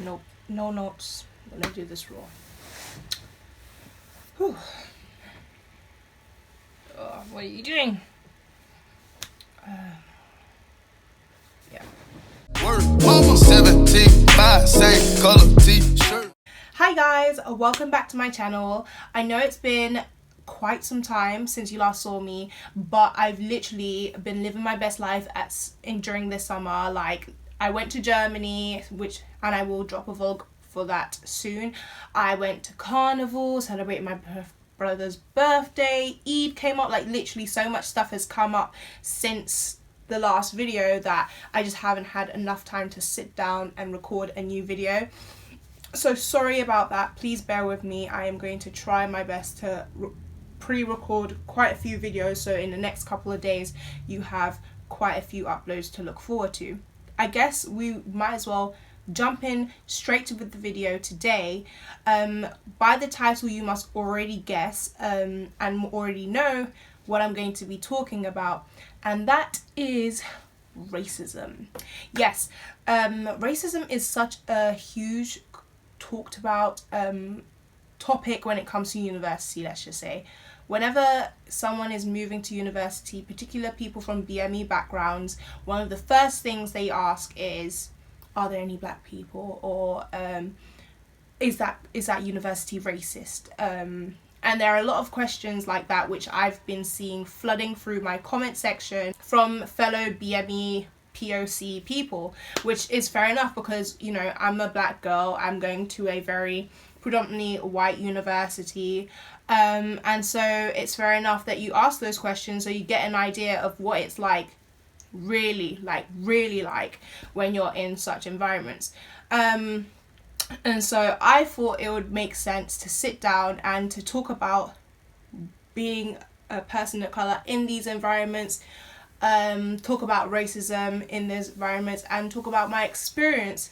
Nope, no notes. I'm gonna do this raw. Whew. Oh, what are you doing? Yeah. Hi guys, welcome back to my channel. I know it's been quite some time since you last saw me, but I've literally been living my best life during this summer. Like, I went to Germany, and I will drop a vlog for that soon. I went to Carnival, celebrated my brother's birthday, Eid came up. Like, literally so much stuff has come up since the last video that I just haven't had enough time to sit down and record a new video. So sorry about that, please bear with me. I am going to try my best to pre-record quite a few videos, so in the next couple of days you have quite a few uploads to look forward to. I guess we might as well jump in straight to the video today. By the title you must already guess and already know what I'm going to be talking about, and that is racism. Yes, racism is such a huge talked about topic when it comes to university, let's just say. Whenever someone is moving to university, particularly people from BME backgrounds, one of the first things they ask is, are there any black people, or is that university racist? And there are a lot of questions like that which I've been seeing flooding through my comment section from fellow BME POC people, which is fair enough because, you know, I'm a black girl, I'm going to a very predominantly white university, and so it's fair enough that you ask those questions so you get an idea of what it's really like when you're in such environments. And so I thought it would make sense to sit down and to talk about being a person of colour in these environments, talk about racism in these environments, and talk about my experience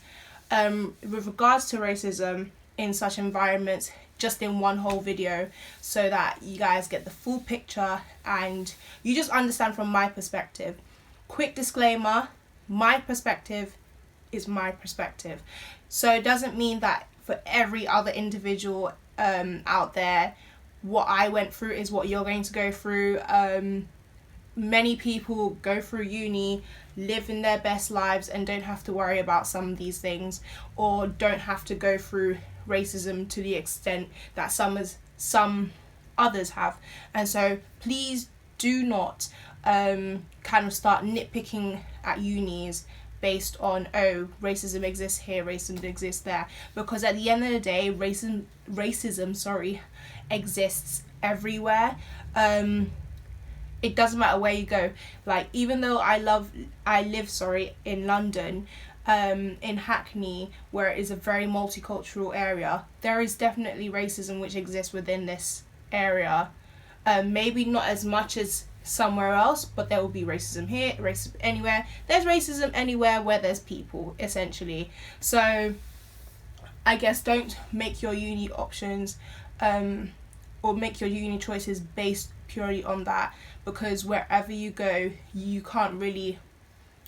with regards to racism in such environments, just in one whole video, so that you guys get the full picture and you just understand from my perspective. Quick disclaimer, my perspective is my perspective, so it doesn't mean that for every other individual out there what I went through is what you're going to go through. Many people go through uni, live in their best lives, and don't have to worry about some of these things, or don't have to go through racism to the extent that some others have. And so please do not kind of start nitpicking at unis based on, oh, racism exists here, racism exists there, because at the end of the day racism exists everywhere. It doesn't matter where you go. Like, even though I live in London, in Hackney, where it is a very multicultural area, there is definitely racism which exists within this area. Maybe not as much as somewhere else, but there will be racism here, racism anywhere. There's racism anywhere where there's people, essentially. So I guess don't make your uni options or make your uni choices based purely on that, because wherever you go you can't really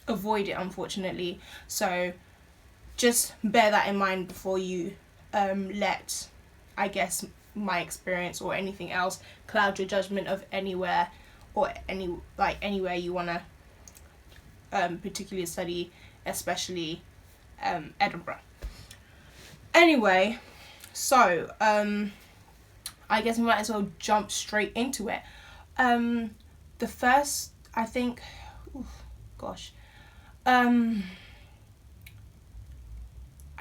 avoid it, unfortunately. So just bear that in mind before you let, I guess, my experience or anything else cloud your judgment of anywhere or anywhere you want to particularly study, especially Edinburgh. Anyway, so I guess we might as well jump straight into it. The first, I think, I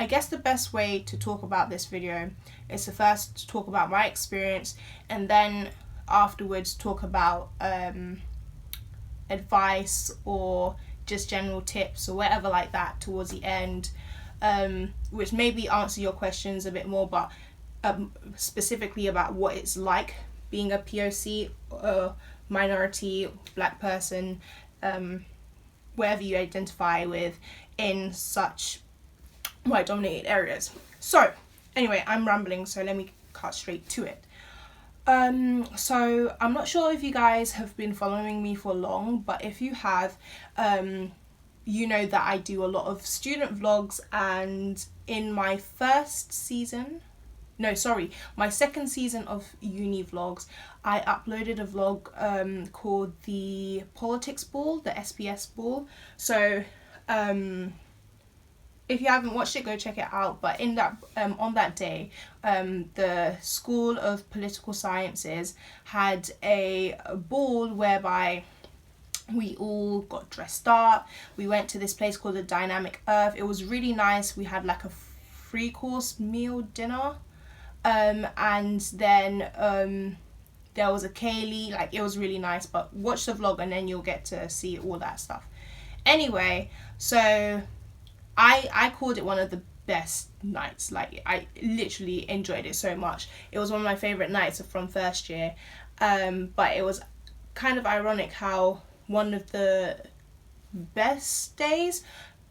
guess the best way to talk about this video is to first talk about my experience, and then afterwards talk about advice or just general tips or whatever like that towards the end, which maybe answer your questions a bit more, but specifically about what it's like being a POC, minority, black person, wherever you identify with in such white dominated areas. So anyway, I'm rambling, so let me cut straight to it. So I'm not sure if you guys have been following me for long, but if you have, you know that I do a lot of student vlogs, and in my my second season of uni vlogs, I uploaded a vlog called the Politics Ball, the SPS Ball. So if you haven't watched it, go check it out. But in that on that day, the School of Political Sciences had a ball whereby we all got dressed up. We went to this place called the Dynamic Earth. It was really nice. We had like a 3-course meal dinner, and then there was a Kaylee. Like, it was really nice. But watch the vlog and then you'll get to see all that stuff. Anyway, so I called it one of the best nights. Like, I literally enjoyed it so much. It was one of my favorite nights from first year, but it was kind of ironic how one of the best days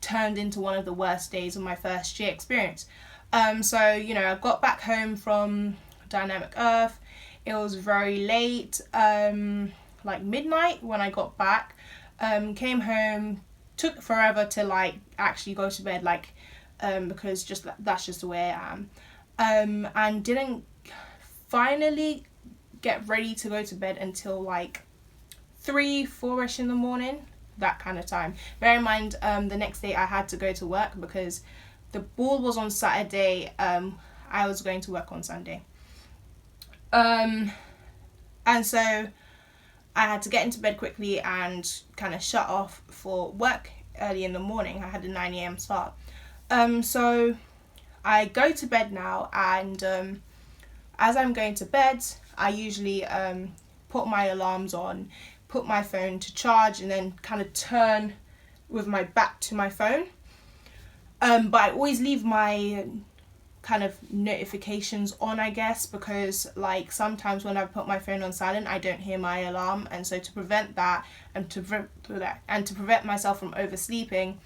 turned into one of the worst days of my first year experience. So, you know, I got back home from Dynamic Earth. It was very late, like midnight when I got back. Came home, took forever to like actually go to bed, like because that's just the way I am, and didn't finally get ready to go to bed until like 3-4ish in the morning, that kind of time. Bear in mind, the next day I had to go to work because the ball was on Saturday. I was going to work on Sunday, and so I had to get into bed quickly and kind of shut off for work early in the morning. I had a 9 a.m. start. So I go to bed now, and as I'm going to bed, I usually put my alarms on, put my phone to charge, and then kind of turn with my back to my phone. But I always leave my kind of notifications on, I guess, because like sometimes when I put my phone on silent, I don't hear my alarm, and so to prevent that and to prevent myself from oversleeping,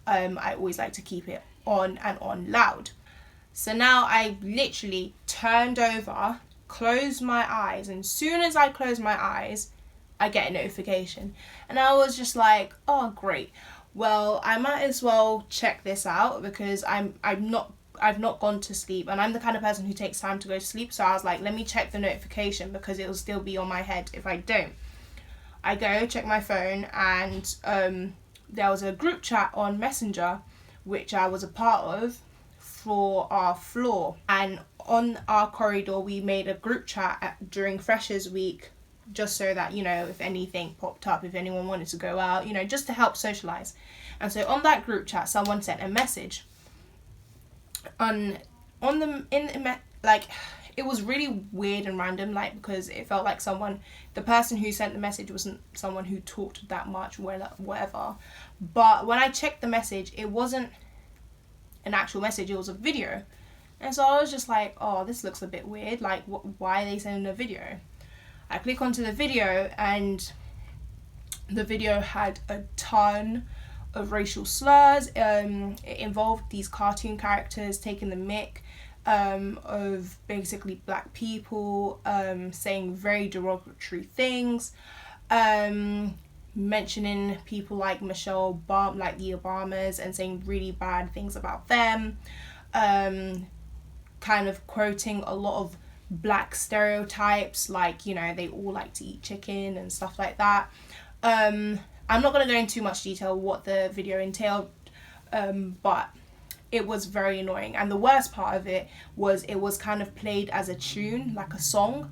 I always like to keep it on and on loud. So now I literally turned over, closed my eyes, and as soon as I close my eyes, I get a notification, and I was just like, oh great, well I might as well check this out because I've not gone to sleep, and I'm the kind of person who takes time to go to sleep. So I was like, let me check the notification because it'll still be on my head if I don't. I go check my phone, and there was a group chat on Messenger which I was a part of for our floor, and on our corridor we made a group chat during Freshers Week, just so that, you know, if anything popped up, if anyone wanted to go out, you know, just to help socialize. And so on that group chat, someone sent a message. Like, it was really weird and random, like, because it felt like the person who sent the message wasn't someone who talked that much, whatever. But when I checked the message, it wasn't an actual message, it was a video. And so I was just like, oh, this looks a bit weird, like, why are they sending a video? I click onto the video, and the video had a ton of racial slurs. It involved these cartoon characters taking the mick of basically black people, saying very derogatory things, mentioning people like Michelle Obama, like the Obamas, and saying really bad things about them, kind of quoting a lot of black stereotypes, like, you know, they all like to eat chicken and stuff like that. I'm not going to go into too much detail what the video entailed, but it was very annoying. And the worst part of it was kind of played as a tune, like a song.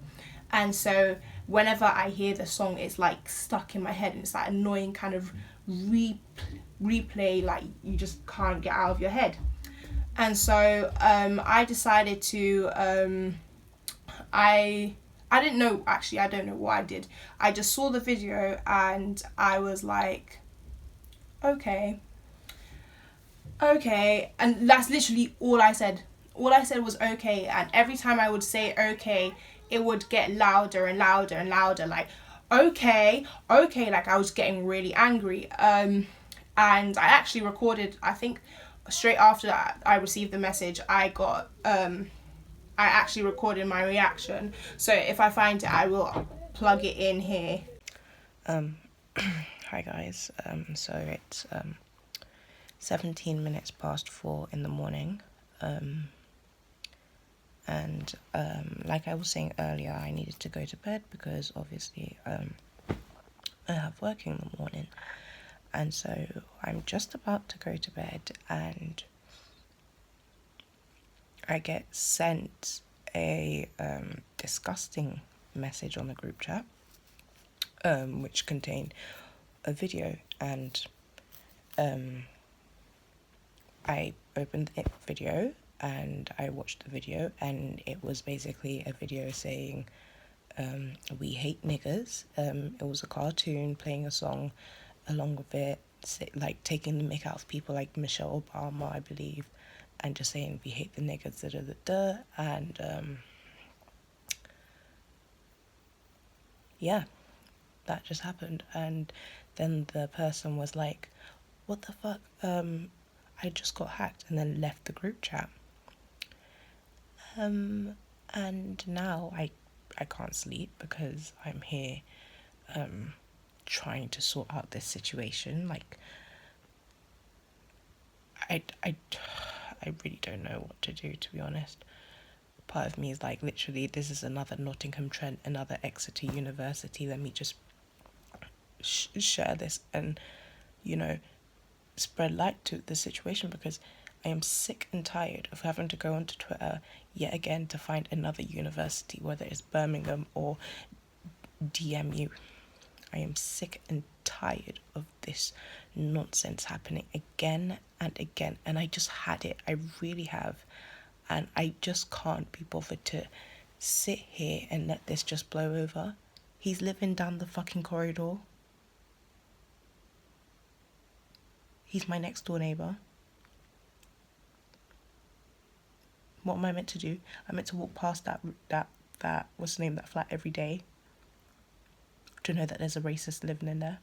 And so whenever I hear the song, it's like stuck in my head, and it's that annoying kind of replay, like you just can't get out of your head. And so I decided to, I didn't know, actually, I don't know what I did. I just saw the video and I was like, okay. And that's literally all I said. All I said was okay. And every time I would say okay, it would get louder and louder and louder. Like, okay. Like, I was getting really angry. And I actually recorded, I think straight after I received the message, I actually recorded my reaction. So if I find it, I will plug it in here. Hi guys. So it's 17 minutes past 4 in the morning. And like I was saying earlier, I needed to go to bed because obviously I have work in the morning. And so I'm just about to go to bed and I get sent a disgusting message on the group chat, which contained a video, and I opened the video and I watched the video, and it was basically a video saying we hate niggers. It was a cartoon playing a song along with it, like taking the mick out of people like Michelle Obama, I believe, and just saying we hate the niggers, da da da da. And yeah, that just happened. And then the person was like, what the fuck, I just got hacked, and then left the group chat. And now I can't sleep because I'm here trying to sort out this situation. Like I really don't know what to do, to be honest. Part of me is like, literally, this is another Nottingham Trent, another Exeter University. Let me just share this and, you know, spread light to the situation, because I am sick and tired of having to go onto Twitter yet again to find another university, whether it's Birmingham or DMU. I am sick and tired of this nonsense happening again and again, and I just had it. I really have. And I just can't be bothered to sit here and let this just blow over. He's living down the fucking corridor. He's my next door neighbour. What am I meant to do? I'm meant to walk past that what's the name, that flat every day to know that there's a racist living in there.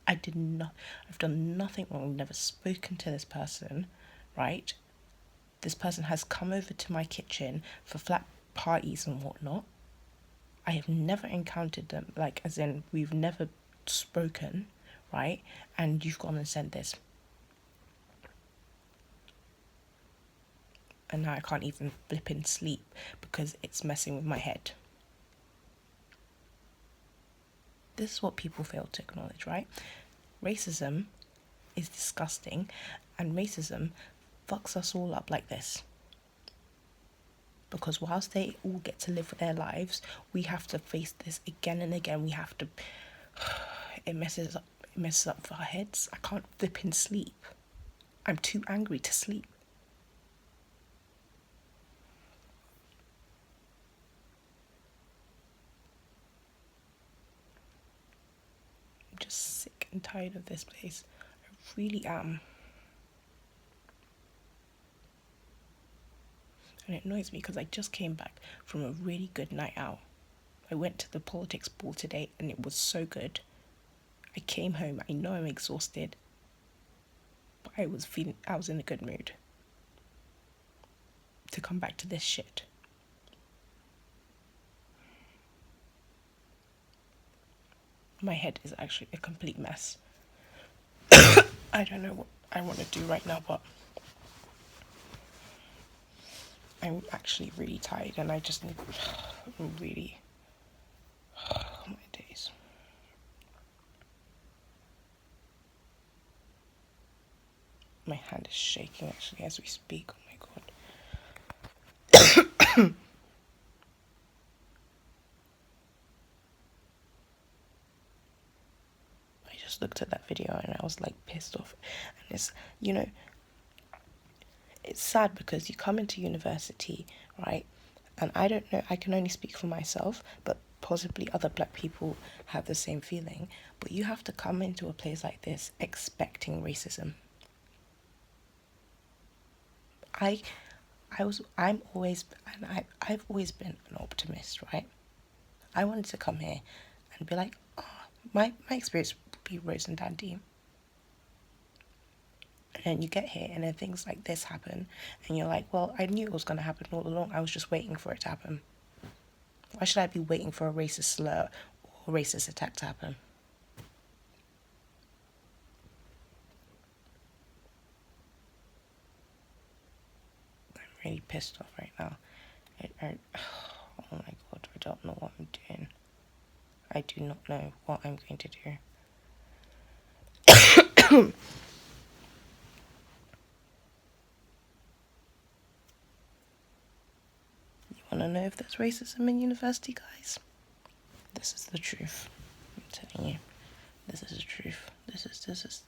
I've done nothing wrong. I've never spoken to this person, right? This person has come over to my kitchen for flat parties and whatnot. I have never encountered them, like, as in, we've never spoken, right? And you've gone and sent this. And now I can't even flipping sleep because it's messing with my head. This is what people fail to acknowledge, right? Racism is disgusting, and racism fucks us all up like this. Because whilst they all get to live their lives, we have to face this again and again. We have to... It messes up our heads. I can't flipping sleep. I'm too angry to sleep. I'm just sick and tired of this place. I really am. And it annoys me because I just came back from a really good night out. I went to the politics ball today and it was so good. I came home, I know I'm exhausted, but I was in a good mood to come back to this shit. My head is actually a complete mess. I don't know what I want to do right now, but I'm actually really tired and I just need really... Oh my days. My hand is shaking actually as we speak. Oh my god. I just looked at that video and I was like pissed off. And it's, you know, it's sad because you come into university, right? And I don't know, I can only speak for myself, but possibly other black people have the same feeling. But you have to come into a place like this expecting racism. I've always been an optimist, right? I wanted to come here and be like, oh, my experience would be rose and dandy. And then you get here and then things like this happen and you're like, well, I knew it was going to happen all along. I was just waiting for it to happen. Why should I be waiting for a racist slur or racist attack to happen? really pissed off right now. Oh my god, I don't know what I'm doing. I do not know what I'm going to do. You want to know if there's racism in university, guys? This is the truth. I'm telling you. This is the truth. This is...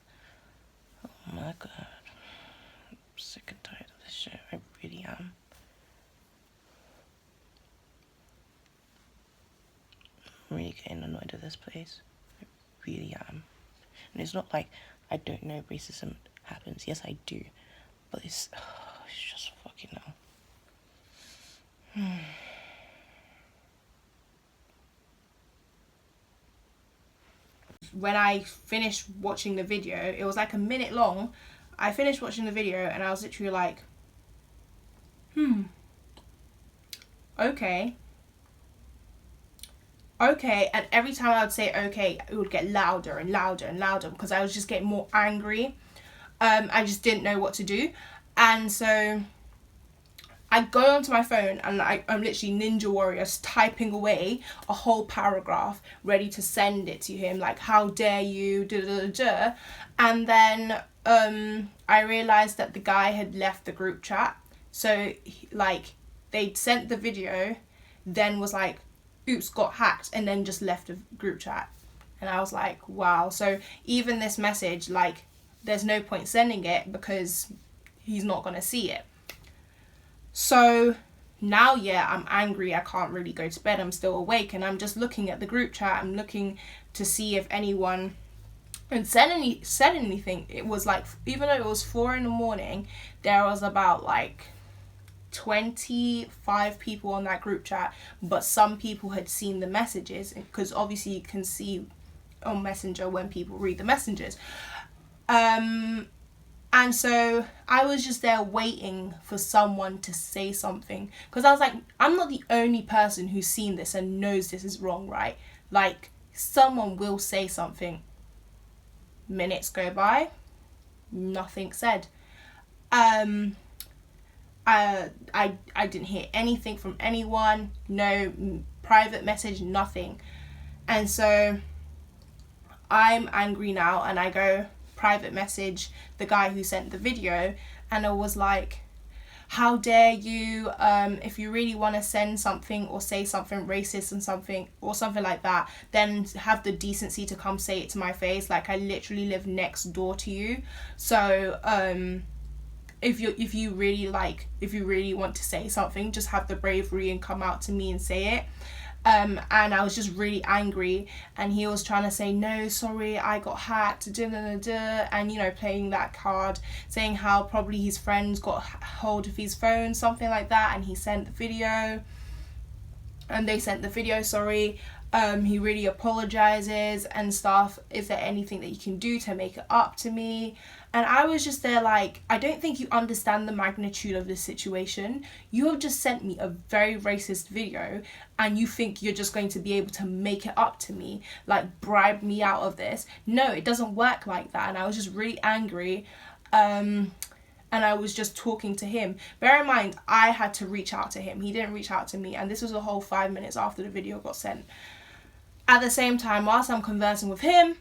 Oh my god. I'm sick and tired of this shit. I really am. I'm really getting annoyed at this place. I really am. And it's not like I don't know racism happens. Yes, I do. But it's just fucking hell. When I finished watching the video, it was like a minute long. I finished watching the video and I was literally like, okay. And every time I would say okay, it would get louder and louder and louder because I was just getting more angry. I just didn't know what to do. And so I go onto my phone and I'm literally Ninja Warrior typing away a whole paragraph ready to send it to him, like, how dare you, da da da da. And then I realised that the guy had left the group chat. So like they'd sent the video, then was like, oops, got hacked, and then just left the group chat. And I was like, wow. So even this message, like, there's no point sending it because he's not going to see it. So now, yeah, I'm angry. I can't really go to bed. I'm still awake and I'm just looking at the group chat. I'm looking to see if anyone had said anything. It was like, even though it was 4 a.m, there was about like 25 people on that group chat, but some people had seen the messages because obviously you can see on Messenger when people read the messages. And so I was just there waiting for someone to say something because I was like, I'm not the only person who's seen this and knows this is wrong, right? Like, someone will say something. Minutes go by, nothing said. I didn't hear anything from anyone, no private message, nothing. And so I'm angry now and I go private message the guy who sent the video and I was like, how dare you, if you really want to send something or say something racist and something or something like that, then have the decency to come say it to my face. Like, I literally live next door to you. So if you really want to say something, just have the bravery and come out to me and say it. And I was just really angry and he was trying to say, no, sorry, I got hacked, da, da, da, da, and, you know, playing that card, saying how probably his friends got hold of his phone, something like that, and he sent the video, and they sent the video, sorry. He really apologizes and stuff. Is there anything that you can do to make it up to me? And I was just there like, I don't think you understand the magnitude of this situation. You have just sent me a very racist video and you think you're just going to be able to make it up to me, like bribe me out of this. No, it doesn't work like that. And I was just really angry. And I was just talking to him. Bear in mind, I had to reach out to him. He didn't reach out to me. And this was a whole 5 minutes after the video got sent. At the same time, whilst I'm conversing with him,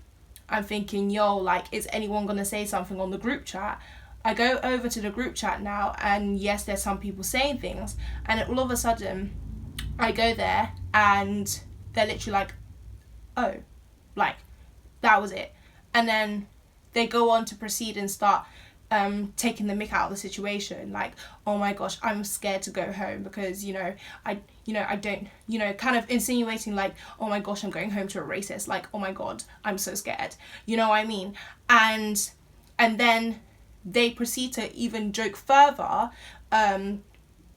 I'm thinking, yo, like, is anyone going to say something on the group chat? I go over to the group chat now, and yes, there's some people saying things. And all of a sudden, I go there, and they're literally like, oh, like, that was it. And then they go on to proceed and start taking the mick out of the situation, like, oh my gosh, I'm scared to go home because I don't, kind of insinuating like, oh my gosh, I'm going home to a racist, like, oh my god, I'm so scared, you know what I mean? And then they proceed to even joke further,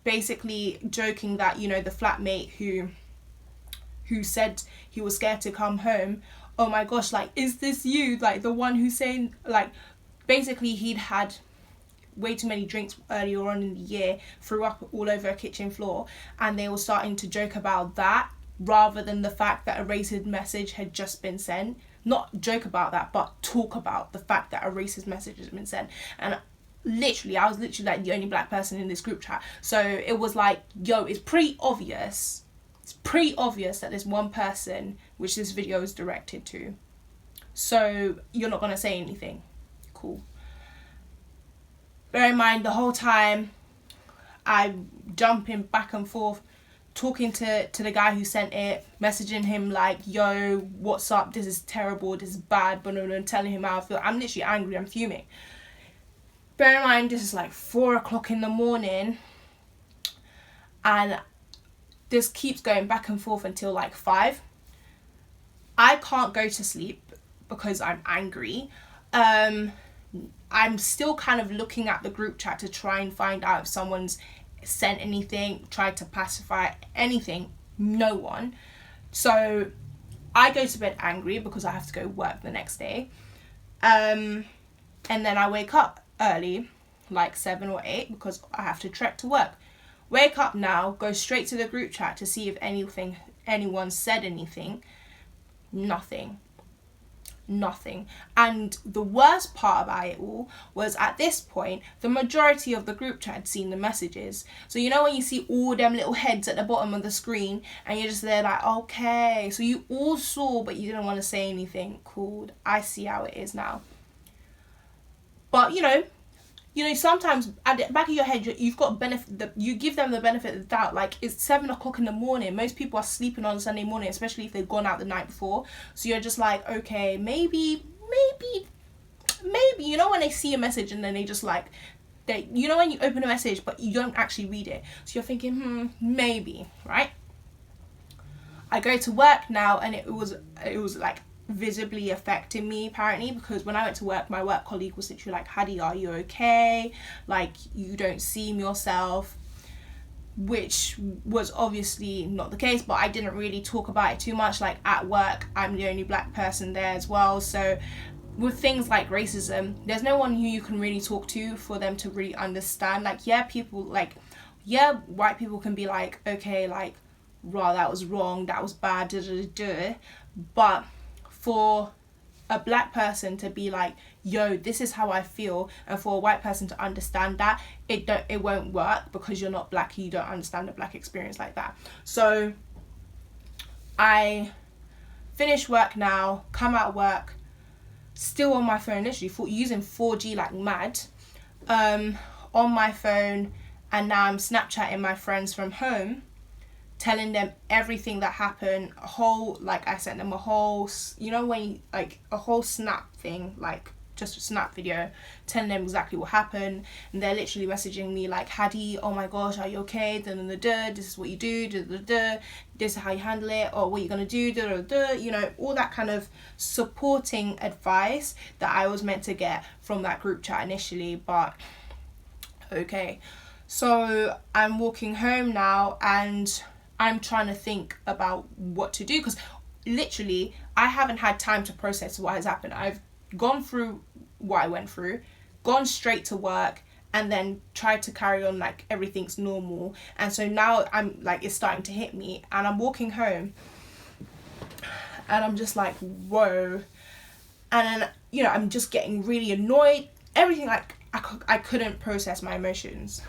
basically joking that, the flatmate who said he was scared to come home, oh my gosh, like, is this you, like the one who's saying, like, basically, he'd had way too many drinks earlier on in the year, threw up all over a kitchen floor, and they were starting to joke about that rather than the fact that a racist message had just been sent. Not joke about that, but talk about the fact that a racist message has been sent. And literally, I was literally like the only black person in this group chat. So it was like, yo, it's pretty obvious that there's one person which this video is directed to. So you're not gonna say anything. Cool. Bear in mind, the whole time I'm jumping back and forth, talking to the guy who sent it, messaging him like, yo, what's up, this is terrible, this is bad, but no, telling him how I feel. I'm literally angry, I'm fuming. Bear in mind, this is like 4 o'clock in the morning, and this keeps going back and forth until like 5. I can't go to sleep because I'm angry. I'm still kind of looking at the group chat to try and find out if someone's sent anything, tried to pacify anything. No one. So I go to bed angry because I have to go work the next day. And then I wake up early, like 7 or 8, because I have to trek to work. Wake up now, go straight to the group chat to see if anyone said anything. Nothing. And the worst part about it all was, at this point, the majority of the group chat had seen the messages. So you know when you see all them little heads at the bottom of the screen and you're just there like, okay, so you all saw but you didn't want to say anything. Cool, I see how it is now. But you know, sometimes at the back of your head, you've got you give them the benefit of the doubt. Like, it's 7 o'clock in the morning. Most people are sleeping on Sunday morning, especially if they've gone out the night before. So you're just like, okay, maybe, you know, when they see a message and then they just like, you know when you open a message but you don't actually read it. So you're thinking, maybe, right? I go to work now, and it was like visibly affecting me apparently, because when I went to work, my work colleague was literally like, Haddy, are you okay? Like, you don't seem yourself, which was obviously not the case, but I didn't really talk about it too much. Like, at work, I'm the only black person there as well, so with things like racism, there's no one who you can really talk to for them to really understand. Like, white people can be like, okay, like, raw, that was wrong, that was bad, but for a black person to be like, yo, this is how I feel, and for a white person to understand that, it won't work, because you're not black, you don't understand the black experience like that. So I finish work now, come out of work, still on my phone, literally using 4G like mad, on my phone, and now I'm Snapchatting my friends from home, telling them everything that happened. I sent them a whole, you know, when you, like, a whole snap thing, like just a snap video, telling them exactly what happened. And they're literally messaging me like, Haddy, oh my gosh, are you okay? This is what you do, this is how you handle it, or what you're gonna do, you know, all that kind of supporting advice that I was meant to get from that group chat initially. But okay, so I'm walking home now, and I'm trying to think about what to do, because literally I haven't had time to process what has happened. I've gone through what I went through, gone straight to work, and then tried to carry on like everything's normal. And so now I'm like, it's starting to hit me, and I'm walking home and I'm just like, whoa. And then, you know, I'm just getting really annoyed, everything. Like, I couldn't process my emotions.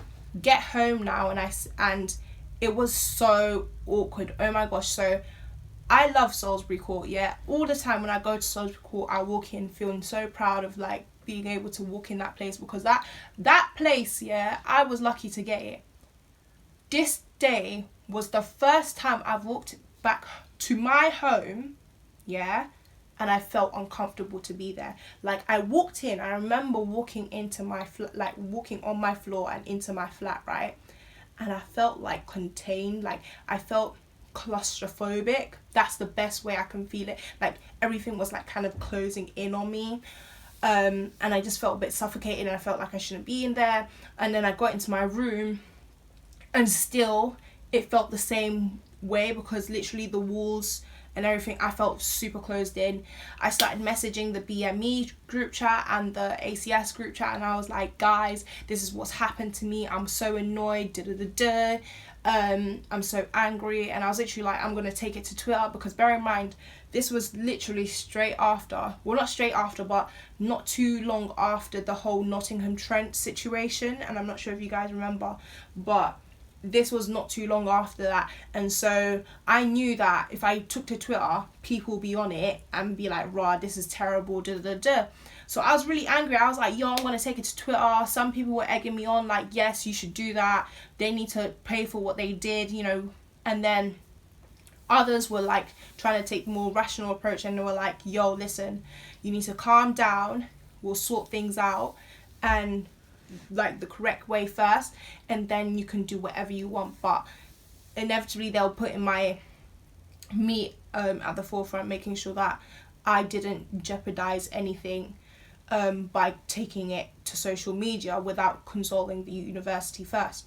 Get home now, and it was so awkward. Oh my gosh. So I love Salisbury Court, yeah. All the time when I go to Salisbury Court, I walk in feeling so proud of like being able to walk in that place, because that place, yeah, I was lucky to get it. This day was the first time I've walked back to my home, yeah, and I felt uncomfortable to be there. Like, I walked in, I remember walking into my like walking on my floor and into my flat, right? And I felt like contained, like I felt claustrophobic. That's the best way I can feel it. Like, everything was like kind of closing in on me, and I just felt a bit suffocated, and I felt like I shouldn't be in there. And then I got into my room, and still it felt the same way, because literally the walls and everything, I felt super closed in. I started messaging the BME group chat and the ACS group chat, and I was like, guys, this is what's happened to me, I'm so annoyed, I'm so angry. And I was literally like, I'm gonna take it to Twitter, because bear in mind, this was literally straight after, well, not straight after, but not too long after the whole Nottingham Trent situation. And I'm not sure if you guys remember, but this was not too long after that. And so I knew that if I took to Twitter, people would be on it and be like, rah, this is terrible, da da da. So I was really angry. I was like, yo, I'm going to take it to Twitter. Some people were egging me on, like, yes, you should do that. They need to pay for what they did, you know. And then others were like trying to take a more rational approach, and they were like, yo, listen, you need to calm down. We'll sort things out, and like the correct way first, and then you can do whatever you want. But inevitably they'll put in me at the forefront, making sure that I didn't jeopardize anything by taking it to social media without consulting the university first.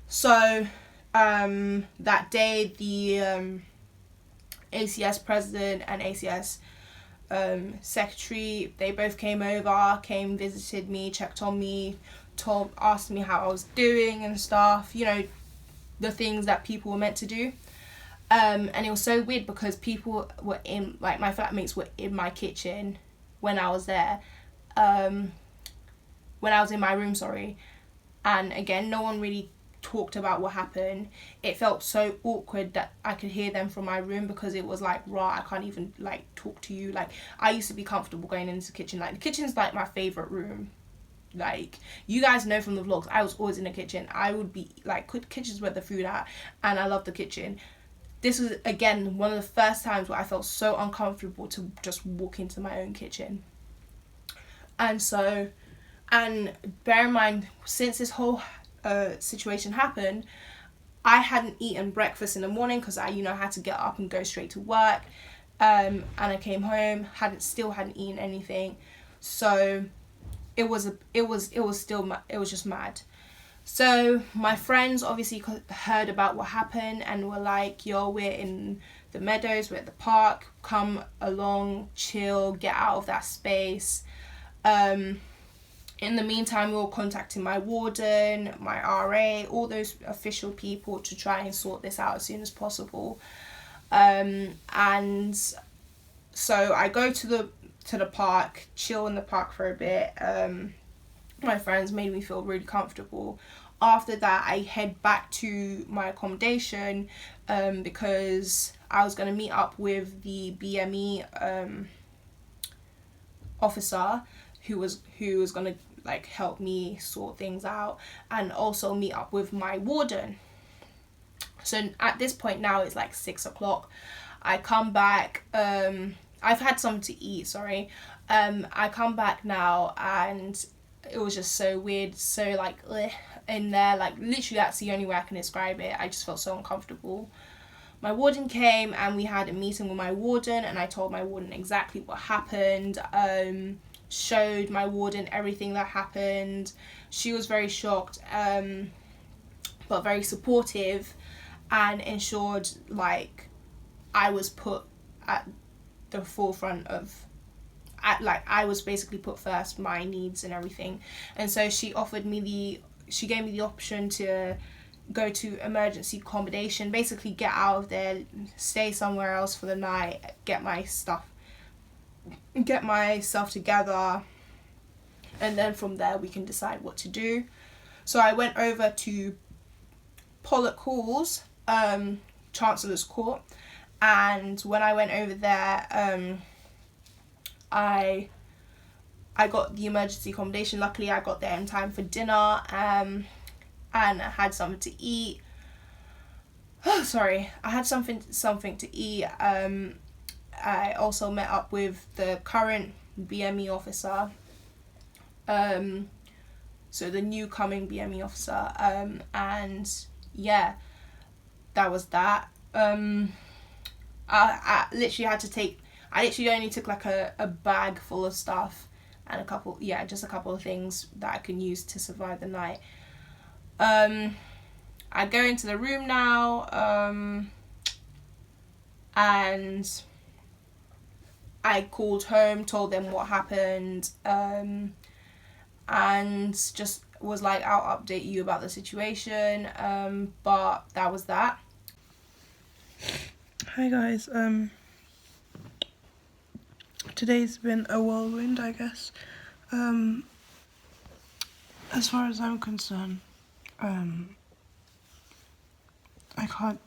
So that day, the ACS president and ACS secretary, they both came over, visited me, checked on me, asked me how I was doing and stuff, you know, the things that people were meant to do. And it was so weird because people were in, like, my flatmates were in my kitchen when I was there, when I was in my room, sorry. And again, no one really talked about what happened. It felt so awkward that I could hear them from my room, because it was like, rah, I can't even like talk to you. Like, I used to be comfortable going into the kitchen. Like, the kitchen's like my favorite room. Like, you guys know from the vlogs, I was always in the kitchen. I would be like, kitchen's where the food at, and I love the kitchen. This was again one of the first times where I felt so uncomfortable to just walk into my own kitchen. And so, and bear in mind, since this whole situation happened, I hadn't eaten breakfast in the morning because I had to get up and go straight to work, and I came home, still hadn't eaten anything. So it was just mad. So my friends obviously heard about what happened and were like, yo, we're in the meadows, we're at the park, come along, chill, get out of that space. In the meantime, we were contacting my warden, my RA, all those official people to try and sort this out as soon as possible. And so I go to the park, chill in the park for a bit. My friends made me feel really comfortable. After that, I head back to my accommodation because I was going to meet up with the BME officer who was going to like help me sort things out, and also meet up with my warden. So at this point now it's like 6 o'clock. I come back, I've had something to eat, sorry. I come back now and it was just so weird, so like in there, like literally that's the only way I can describe it. I just felt so uncomfortable. My warden came and we had a meeting with my warden, and I told my warden exactly what happened, showed my warden everything that happened. She was very shocked, but very supportive, and ensured like I was put at the forefront of, I was basically put first, my needs and everything. And so she gave me the option to go to emergency accommodation, basically get out of there, stay somewhere else for the night, get myself together, and then from there we can decide what to do. So I went over to Pollock Halls, Chancellor's Court, and when I went over there, I got the emergency accommodation. Luckily I got there in time for dinner, and I had something to eat. I had something to eat. I also met up with the current BME officer, so the new coming BME officer, and yeah, that was that. I literally only took like a bag full of stuff and just a couple of things that I can use to survive the night. I go into the room now, and I called home, told them what happened, and just was like, I'll update you about the situation, but that was that. Hi guys, today's been a whirlwind, I guess. As far as I'm concerned, I can't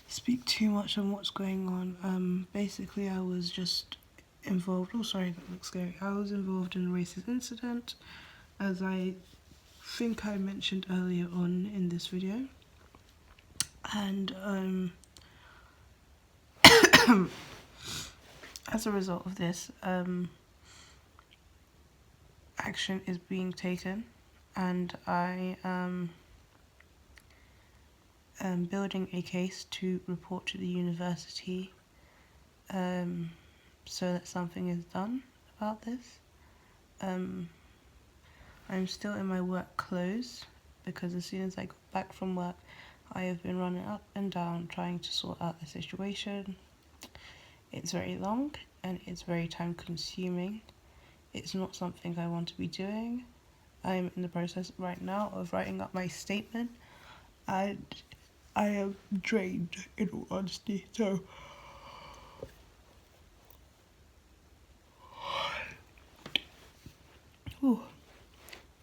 speak too much on what's going on. Basically, I was just involved. Oh, sorry, that looks scary. I was involved in a racist incident, as I think I mentioned earlier on in this video. And as a result of this, action is being taken, and I am building a case to report to the university so that something is done about this. I'm still in my work clothes because as soon as I got back from work, I have been running up and down trying to sort out the situation. It's very long and it's very time consuming. It's not something I want to be doing. I'm in the process right now of writing up my statement, and I am drained, in all honesty, so ooh.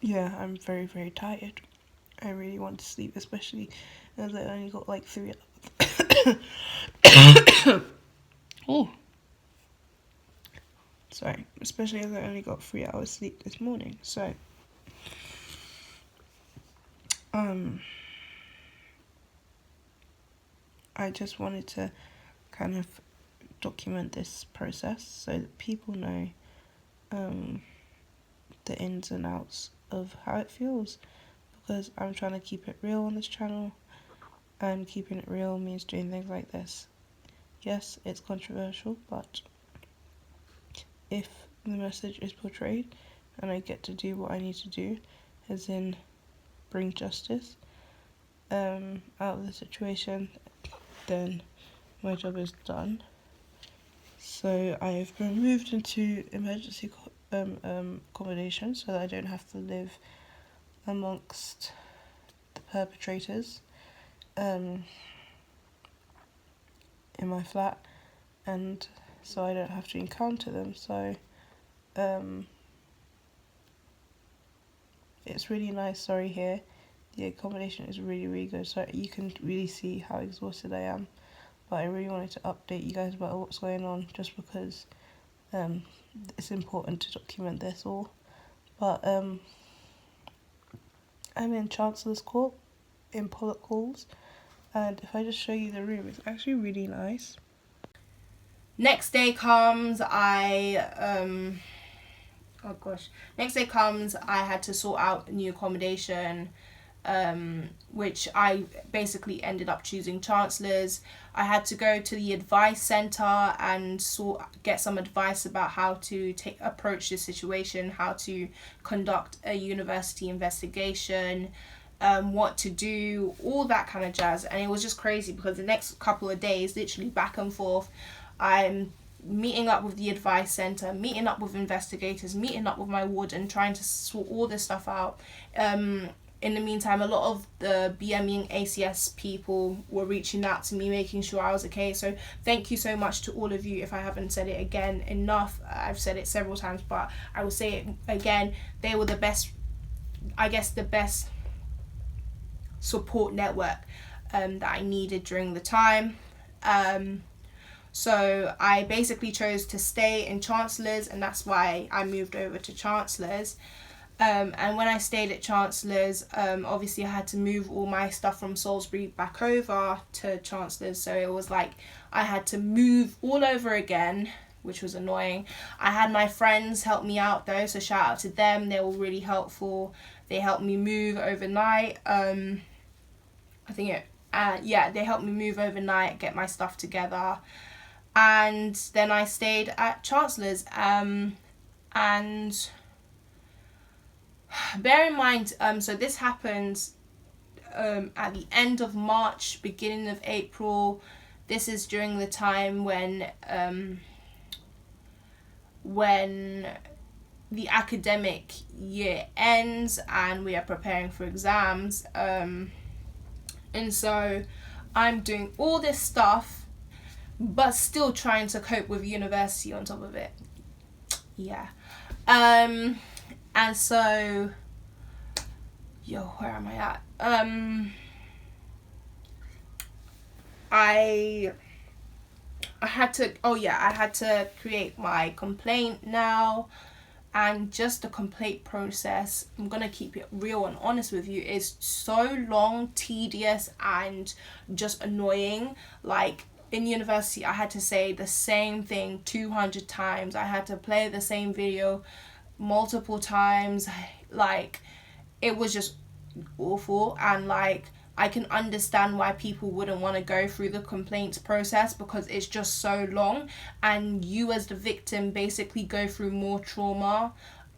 Yeah, I'm very, very tired. I really want to sleep, especially as I only got like 3 hours. Oh, sorry, especially as I only got 3 hours sleep this morning, so I just wanted to kind of document this process so that people know the ins and outs of how it feels, because I'm trying to keep it real on this channel, and keeping it real means doing things like this. Yes, it's controversial, but if the message is portrayed and I get to do what I need to do, as in bring justice out of the situation, then my job is done. So I have been moved into emergency accommodation so that I don't have to live amongst the perpetrators in my flat, and so I don't have to encounter them. So it's really nice. Sorry, here the accommodation is really, really good, so you can really see how exhausted I am. But I really wanted to update you guys about what's going on, just because it's important to document this all. But I'm in Chancellor's Court in Pollock Halls, and if I just show you the room, it's actually really nice. Next day comes, next day comes, I had to sort out new accommodation, which I basically ended up choosing Chancellor's. I had to go to the advice centre and get some advice about how to approach this situation, how to conduct a university investigation, what to do, all that kind of jazz. And it was just crazy because the next couple of days, literally back and forth, I'm meeting up with the advice centre, meeting up with investigators, meeting up with my warden, trying to sort all this stuff out. In the meantime, a lot of the BME and ACS people were reaching out to me, making sure I was okay. So thank you so much to all of you. If I haven't said it again enough, I've said it several times, but I will say it again. They were the best, I guess, the best support network that I needed during the time. So I basically chose to stay in Chancellor's, and that's why I moved over to Chancellor's. And when I stayed at Chancellor's, obviously I had to move all my stuff from Salisbury back over to Chancellor's. So it was like I had to move all over again, which was annoying. I had my friends help me out though, so shout out to them. They were really helpful. They helped me move overnight. They helped me move overnight, get my stuff together. And then I stayed at Chancellor's. And bear in mind, so this happened at the end of March, beginning of April. This is during the time when the academic year ends and we are preparing for exams. And so I'm doing all this stuff but still trying to cope with university on top of it. Yeah. And so, where am I at? I had to create my complaint now. And just the complaint process, I'm gonna keep it real and honest with you, is so long, tedious, and just annoying. Like, in university, I had to say the same thing 200 times. I had to play the same video multiple times. Like, it was just awful. And like, I can understand why people wouldn't want to go through the complaints process, because it's just so long, and you as the victim basically go through more trauma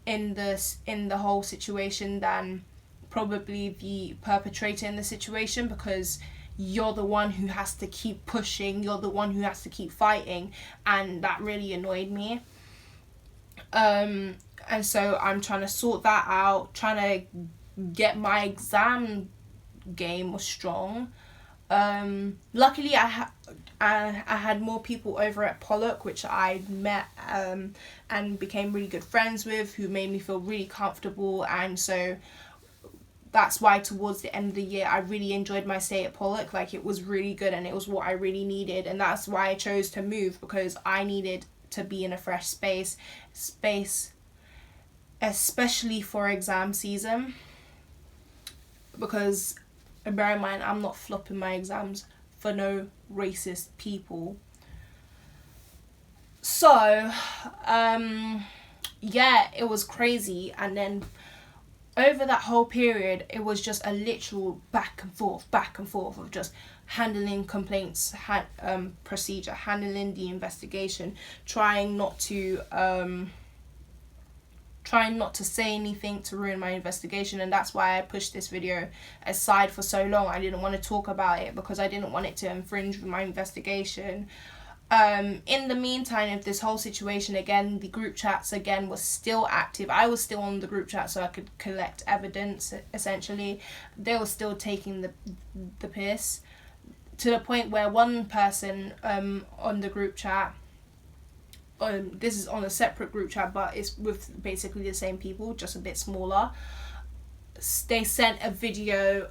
in the whole situation than probably the perpetrator in the situation, because you're the one who has to keep pushing, you're the one who has to keep fighting, and that really annoyed me. And so I'm trying to sort that out, trying to get my exam game was strong. Luckily I had more people over at Pollock, which I met and became really good friends with, who made me feel really comfortable, and so that's why towards the end of the year I really enjoyed my stay at Pollock. Like, it was really good and it was what I really needed, and that's why I chose to move, because I needed to be in a fresh space especially for exam season, because bear in mind, I'm not flopping my exams for no racist people. So, it was crazy. And then over that whole period, it was just a literal back and forth of just handling complaints, procedure, handling the investigation, trying not to say anything to ruin my investigation. And that's why I pushed this video aside for so long. I didn't want to talk about it because I didn't want it to infringe with my investigation. In the meantime of this whole situation, again, the group chats again was still active. I was still on the group chat so I could collect evidence, essentially. They were still taking the piss, to the point where one person on the group chat, this is on a separate group chat, but it's with basically the same people, just a bit smaller. They sent a video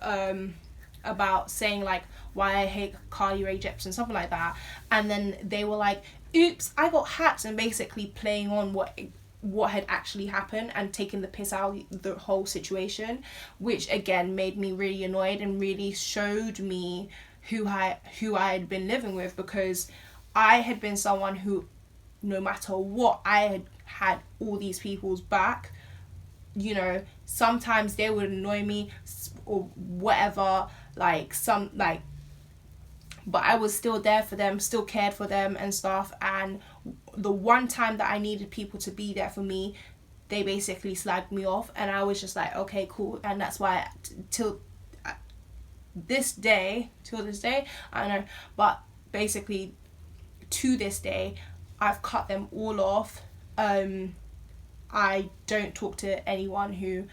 about saying like why I hate Carly Rae Jepsen, something like that, and then they were like, "Oops, I got hacked," and basically playing on what had actually happened and taking the piss out of the whole situation, which again made me really annoyed and really showed me who I had been living with, because I had been someone who, no matter what, I had all these people's back. You know, sometimes they would annoy me or whatever, but I was still there for them, still cared for them and stuff. And the one time that I needed people to be there for me, they basically slagged me off, and I was just like, okay, cool. And that's why till this day, I don't know, but basically to this day, I've cut them all off. I don't talk to anyone who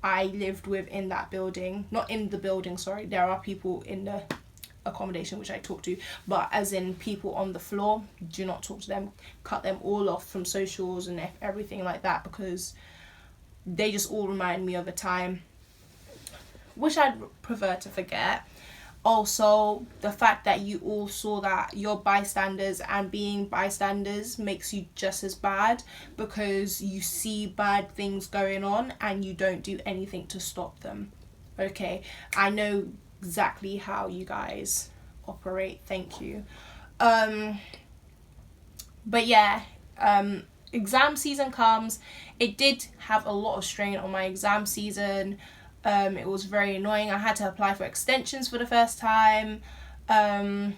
I lived with in that building. Not in the building, sorry. There are people in the accommodation which I talk to, but as in people on the floor, do not talk to them. Cut them all off from socials and everything like that, because they just all remind me of a time which I'd prefer to forget. Also, the fact that you all saw that you're bystanders, and being bystanders makes you just as bad, because you see bad things going on and you don't do anything to stop them. Okay, I know exactly how you guys operate, thank you. But yeah, exam season comes. It did have a lot of strain on my exam season. It was very annoying. I had to apply for extensions for the first time. I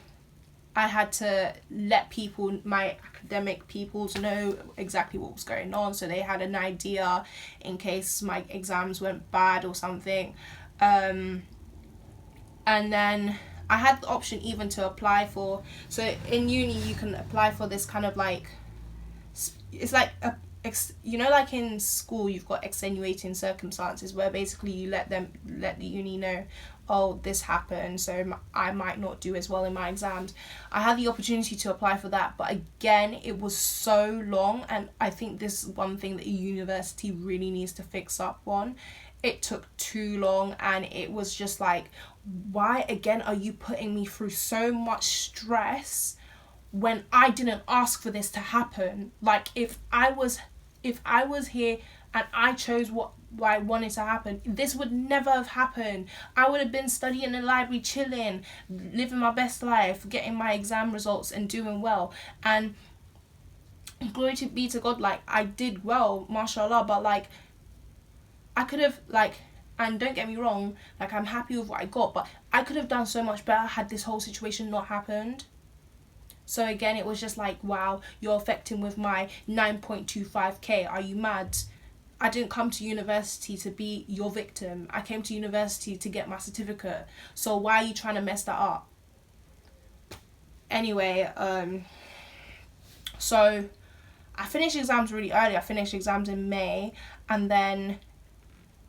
had to let my academic peoples know exactly what was going on, so they had an idea in case my exams went bad or something. And then I had the option even to apply for, so in uni you can apply for this kind of like, it's like like in school you've got extenuating circumstances where basically you let the uni know, oh, this happened, so I might not do as well in my exams. I had the opportunity to apply for that, but again, it was so long, and I think this is one thing that a university really needs to fix up on. It took too long, and it was just like, why again are you putting me through so much stress when I didn't ask for this to happen? Like, if I was here and I chose what I wanted to happen, this would never have happened. I would have been studying in the library, chilling, living my best life, getting my exam results and doing well. And glory to be to God, like, I did well, mashallah, but like, I could have, like, and don't get me wrong, like, I'm happy with what I got, but I could have done so much better had this whole situation not happened. So again, it was just like, wow, you're affecting with my 9.25k. Are you mad? I didn't come to university to be your victim. I came to university to get my certificate. So why are you trying to mess that up? Anyway, so I finished exams really early. I finished exams in May, and then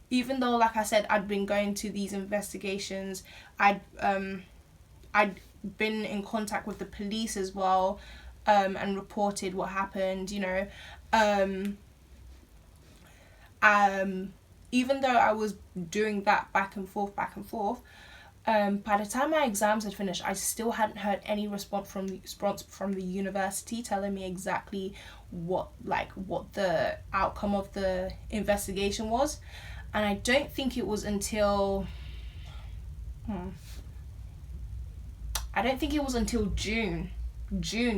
even though, like I said, I'd been going to these investigations, I'd been in contact with the police as well, and reported what happened, you know. Even though I was doing that back and forth, by the time my exams had finished, I still hadn't heard any response from the university telling me exactly what the outcome of the investigation was. And I don't think it was until June.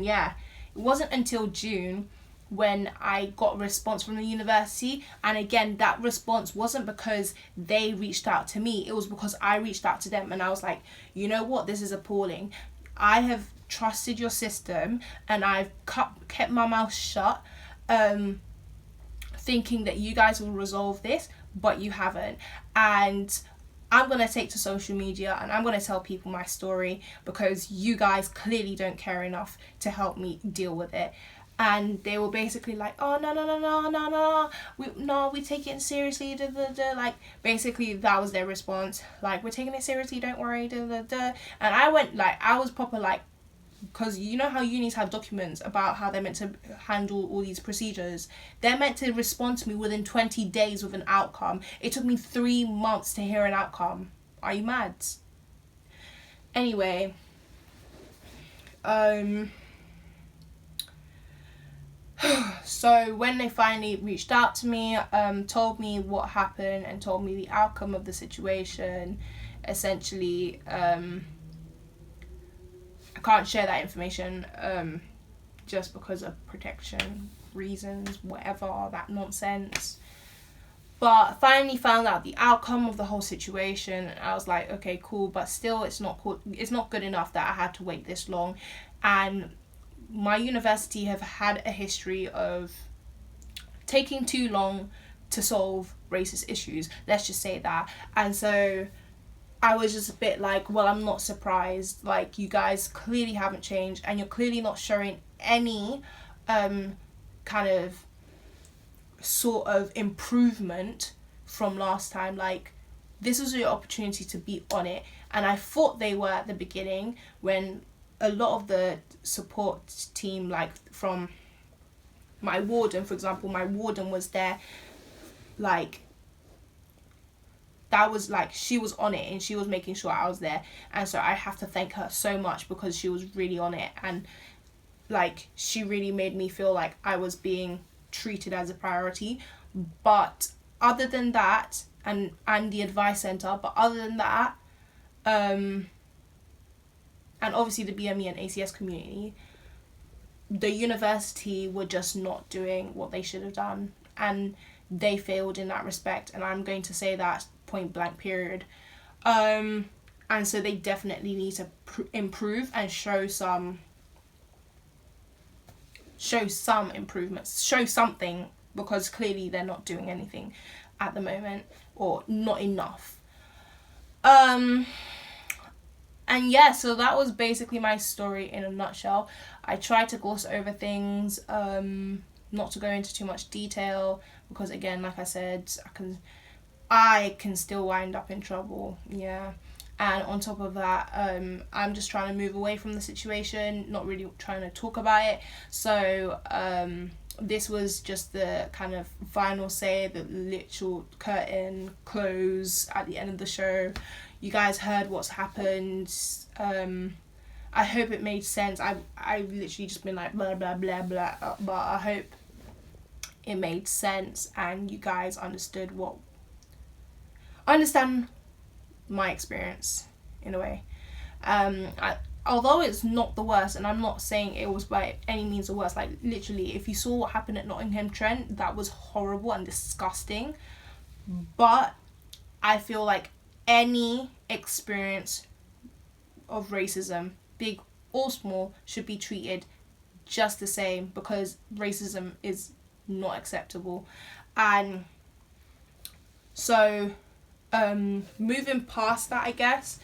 Yeah. It wasn't until June when I got a response from the university. And again, that response wasn't because they reached out to me. It was because I reached out to them, and I was like, you know what? This is appalling. I have trusted your system, and I've kept my mouth shut, thinking that you guys will resolve this, but you haven't. And I'm going to take to social media and I'm going to tell people my story because you guys clearly don't care enough to help me deal with it. And they were basically like, oh, no, we take it seriously, like, basically that was their response, like, we're taking it seriously, don't worry, And I went, like, I was proper, like, because you know how unis have documents about how they're meant to handle all these procedures. They're meant to respond to me within 20 days with an outcome. It took me 3 months to hear an outcome. Are you mad? Anyway, so when they finally reached out to me, told me what happened and told me the outcome of the situation, essentially, I can't share that information just because of protection reasons, whatever, that nonsense. But finally found out the outcome of the whole situation, and I was like, okay, cool, but still it's not good enough that I had to wait this long. And my university have had a history of taking too long to solve racist issues, let's just say that. And so I was just a bit like, well, I'm not surprised. Like, you guys clearly haven't changed, and you're clearly not showing any kind of sort of improvement from last time. Like, this was your opportunity to be on it. And I thought they were at the beginning, when a lot of the support team, like from my warden, for example, my warden was there, like, that was like, she was on it and she was making sure I was there. And so I have to thank her so much because she was really on it, and like, she really made me feel like I was being treated as a priority. But other than that, and the advice center, but other than that, and obviously the BME and ACS community, the university were just not doing what they should have done, and they failed in that respect, and I'm going to say that point blank, period. And so they definitely need to improve and show some improvements, show something, because clearly they're not doing anything at the moment, or not enough. And yeah, so that was basically my story in a nutshell. I tried to gloss over things, not to go into too much detail, because again, like I said, I can still wind up in trouble. Yeah. And on top of that, I'm just trying to move away from the situation, not really trying to talk about it. So this was just the kind of final say, the literal curtain close at the end of the show. You guys heard what's happened. I hope it made sense. I've literally just been like blah blah blah blah, but I hope it made sense and you guys understand my experience in a way. Although it's not the worst, and I'm not saying it was by any means the worst, like literally if you saw what happened at Nottingham Trent, that was horrible and disgusting, but I feel like any experience of racism, big or small, should be treated just the same, because racism is not acceptable. And so moving past that, I guess,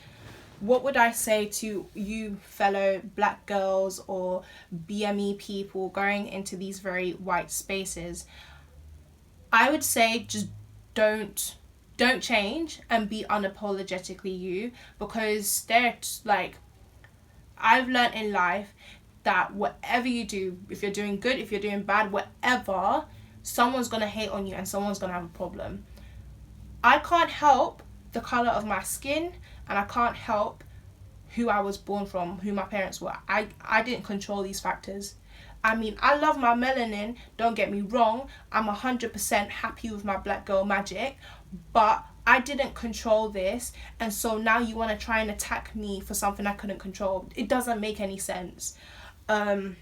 what would I say to you fellow black girls or BME people going into these very white spaces? I would say just don't change and be unapologetically you, because there's like, I've learned in life that whatever you do, if you're doing good, if you're doing bad, whatever, someone's gonna hate on you and someone's gonna have a problem. I can't help the colour of my skin, and I can't help who I was born from, who my parents were. I didn't control these factors. I mean, I love my melanin, don't get me wrong. I'm 100% happy with my black girl magic, but I didn't control this, and so now you want to try and attack me for something I couldn't control. It doesn't make any sense. But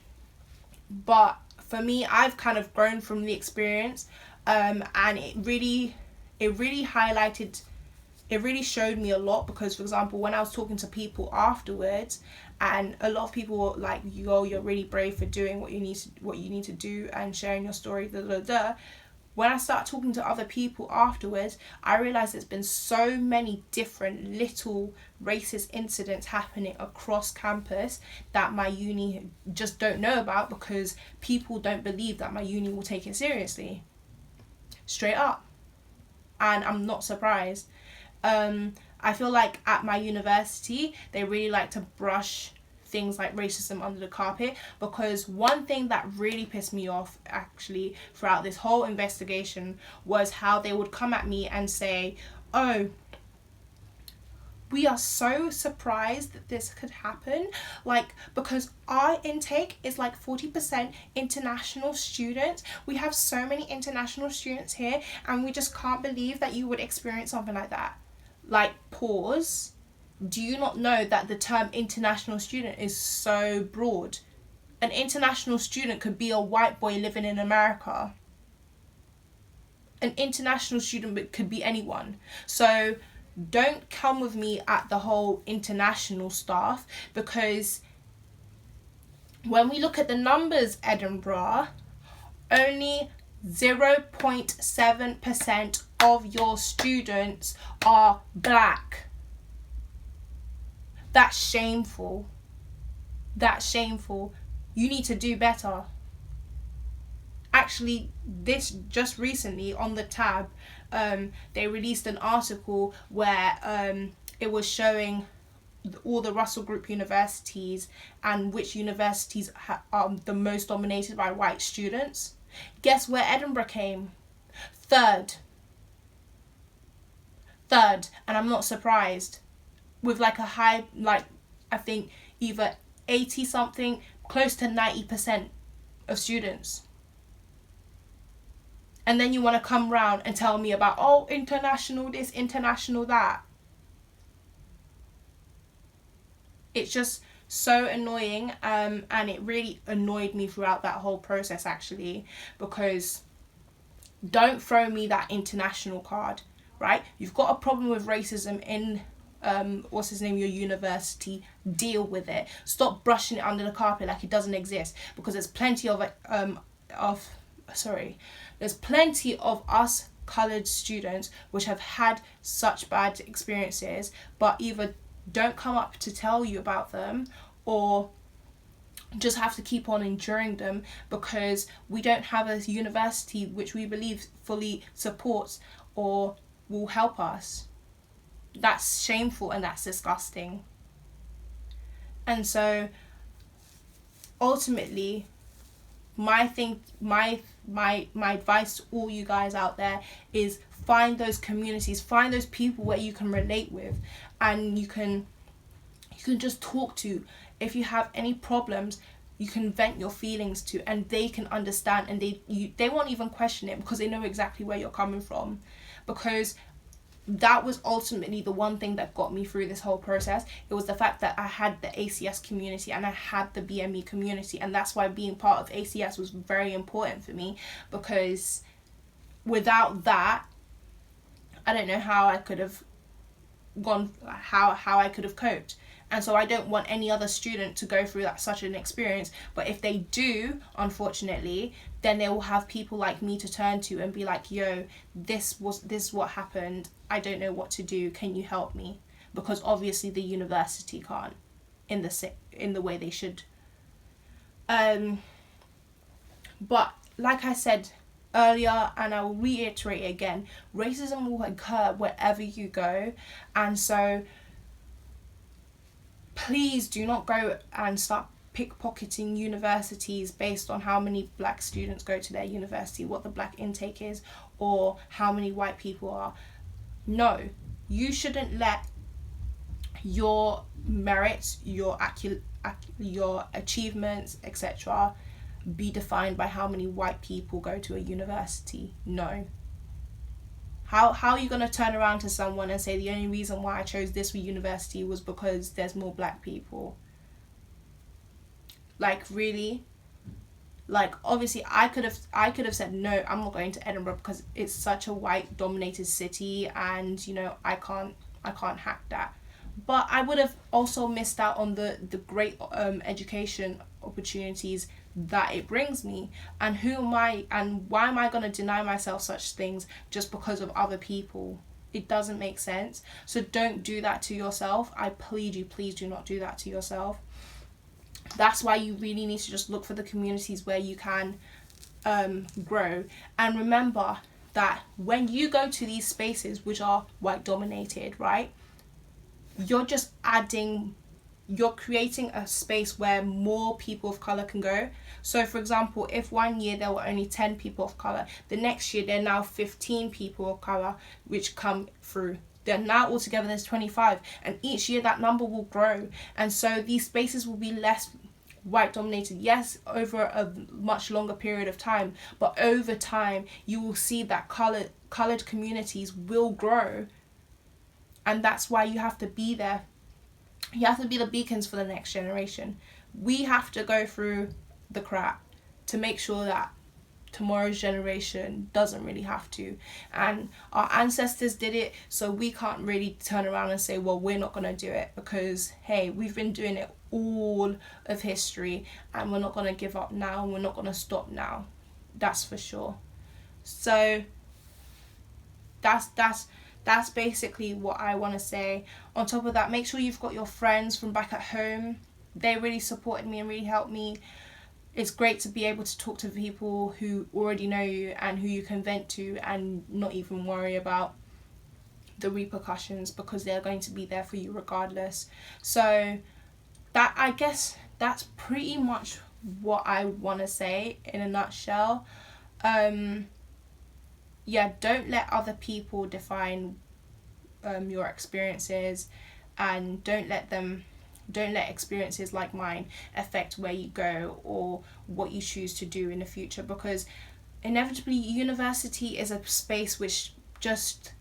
for me, I've kind of grown from the experience, and it really highlighted, it really showed me a lot, because for example, when I was talking to people afterwards, and a lot of people were like, you're really brave for doing what you need to do and sharing your story, when I started talking to other people afterwards, I realized there's been so many different little racist incidents happening across campus that my uni just don't know about, because people don't believe that my uni will take it seriously. Straight up. And I'm not surprised. I feel like at my university, they really like to brush things like racism under the carpet, because one thing that really pissed me off actually throughout this whole investigation was how they would come at me and say, oh, we are so surprised that this could happen, like, because our intake is like 40% international students. We have so many international students here, and we just can't believe that you would experience something like that. Like, pause. Do you not know that the term international student is so broad? An international student could be a white boy living in America. An international student could be anyone. So don't come with me at the whole international stuff, because when we look at the numbers, Edinburgh, only 0.7% of your students are black. That's shameful. That's shameful. You need to do better. Actually, this just recently on the tab, they released an article where it was showing all the Russell Group universities and which universities are the most dominated by white students. Guess where Edinburgh came? Third. And I'm not surprised. With like a high, like, I think either 80 something, close to 90% of students. And then you want to come round and tell me about, oh, international this, international that. It's just so annoying, and it really annoyed me throughout that whole process actually, because don't throw me that international card, right? You've got a problem with racism in your university, deal with it. Stop brushing it under the carpet like it doesn't exist, because there's plenty of there's plenty of us coloured students which have had such bad experiences, but either don't come up to tell you about them, or just have to keep on enduring them because we don't have a university which we believe fully supports or will help us. That's shameful and that's disgusting. And so ultimately, my advice to all you guys out there is find those communities, find those people where you can relate with, and you can just talk to. If you have any problems, you can vent your feelings to, and they can understand, and they won't even question it because they know exactly where you're coming from. Because that was ultimately the one thing that got me through this whole process. It was the fact that I had the ACS community and I had the BME community, and that's why being part of ACS was very important for me, because without that, I don't know how I could have how I could have coped. And so I don't want any other student to go through such an experience. But if they do, unfortunately, then they will have people like me to turn to and be like, yo, this is what happened. I don't know what to do. Can you help me? Because obviously the university can't in the way they should. But like I said earlier, and I will reiterate it again, racism will occur wherever you go. And so please do not go and start pickpocketing universities based on how many black students go to their university, what the black intake is, or how many white people are. No, you shouldn't let your merits, your achievements, etc. be defined by how many white people go to a university. No. How are you going to turn around to someone and say the only reason why I chose this for university was because there's more black people? Like, really? Like, obviously I could have said no, I'm not going to Edinburgh because it's such a white dominated city, and you know I can't hack that. But I would have also missed out on the great education opportunities that it brings me. And why am I going to deny myself such things just because of other people? It doesn't make sense. So don't do that to yourself. I plead you, please do not do that to yourself. That's why you really need to just look for the communities where you can grow. And remember that when you go to these spaces which are white dominated, right, you're creating a space where more people of colour can go. So for example, if one year there were only 10 people of colour, the next year there are now 15 people of colour which come through. Then now altogether there's 25, and each year that number will grow. And so these spaces will be less white dominated, yes, over a much longer period of time, but over time you will see that coloured communities will grow. And that's why you have to be there. You have to be the beacons for the next generation. We have to go through the crap to make sure that tomorrow's generation doesn't really have to. And our ancestors did it, so we can't really turn around and say, well, we're not going to do it, because hey, we've been doing it all of history, and we're not going to give up now, and we're not going to stop now. That's for sure. So that's basically what I want to say. On top of that, make sure you've got your friends from back at home. They really supported me and really helped me. It's great to be able to talk to people who already know you and who you can vent to and not even worry about the repercussions, because they're going to be there for you regardless. So that, I guess that's pretty much what I want to say in a nutshell. Yeah, don't let other people define your experiences, and don't let experiences like mine affect where you go or what you choose to do in the future, because inevitably university is a space which just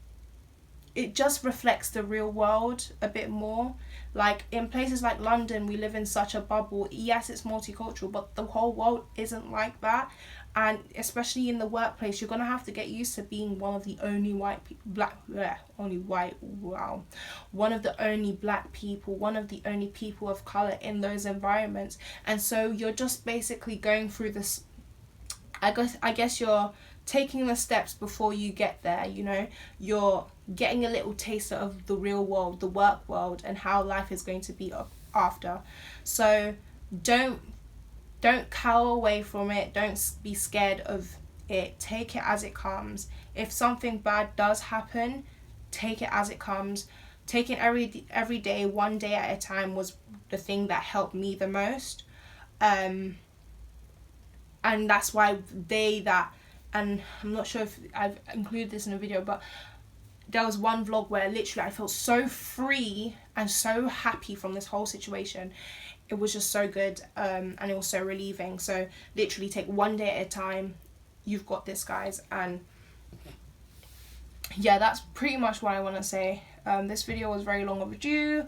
reflects the real world a bit more. Like in places like London, we live in such a bubble. Yes, it's multicultural, but the whole world isn't like that. And especially in the workplace, you're gonna have to get used to being one of the only one of the only black people, one of the only people of color in those environments. And so you're just basically going through this, I guess you're taking the steps before you get there, you know. You're getting a little taster of the real world, the work world, and how life is going to be after. So don't don't cower away from it. Don't be scared of it. Take it as it comes. If something bad does happen, take it as it comes. Take it every day, one day at a time, was the thing that helped me the most. And that's why and I'm not sure if I've included this in a video, but there was one vlog where literally I felt so free and so happy from this whole situation. It was just so good, and it was so relieving. So literally take one day at a time. You've got this, guys. And yeah, that's pretty much what I want to say. This video was very long overdue.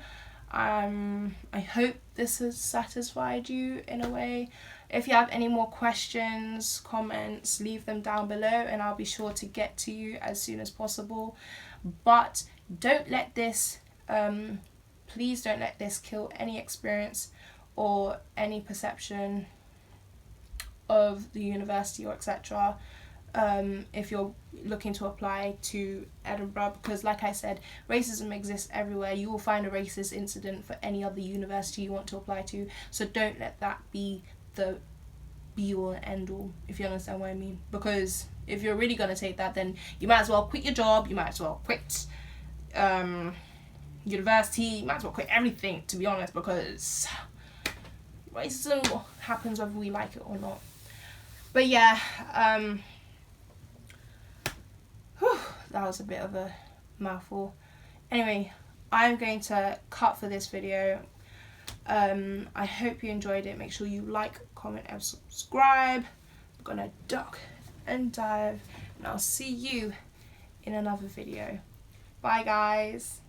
I hope this has satisfied you in a way. If you have any more questions, comments, leave them down below and I'll be sure to get to you as soon as possible. But don't let this, please don't let this kill any experience or any perception of the university or etc. If you're looking to apply to Edinburgh, because like I said, racism exists everywhere. You will find a racist incident for any other university you want to apply to, so don't let that be the be all and end all, if you understand what I mean. Because if you're really going to take that, then you might as well quit your job, you might as well quit university, you might as well quit everything, to be honest, because racism happens whether we like it or not. But yeah, that was a bit of a mouthful. Anyway, I'm going to cut for this video. I hope you enjoyed it. Make sure you like, comment and subscribe. I'm gonna duck and dive and I'll see you in another video. Bye guys.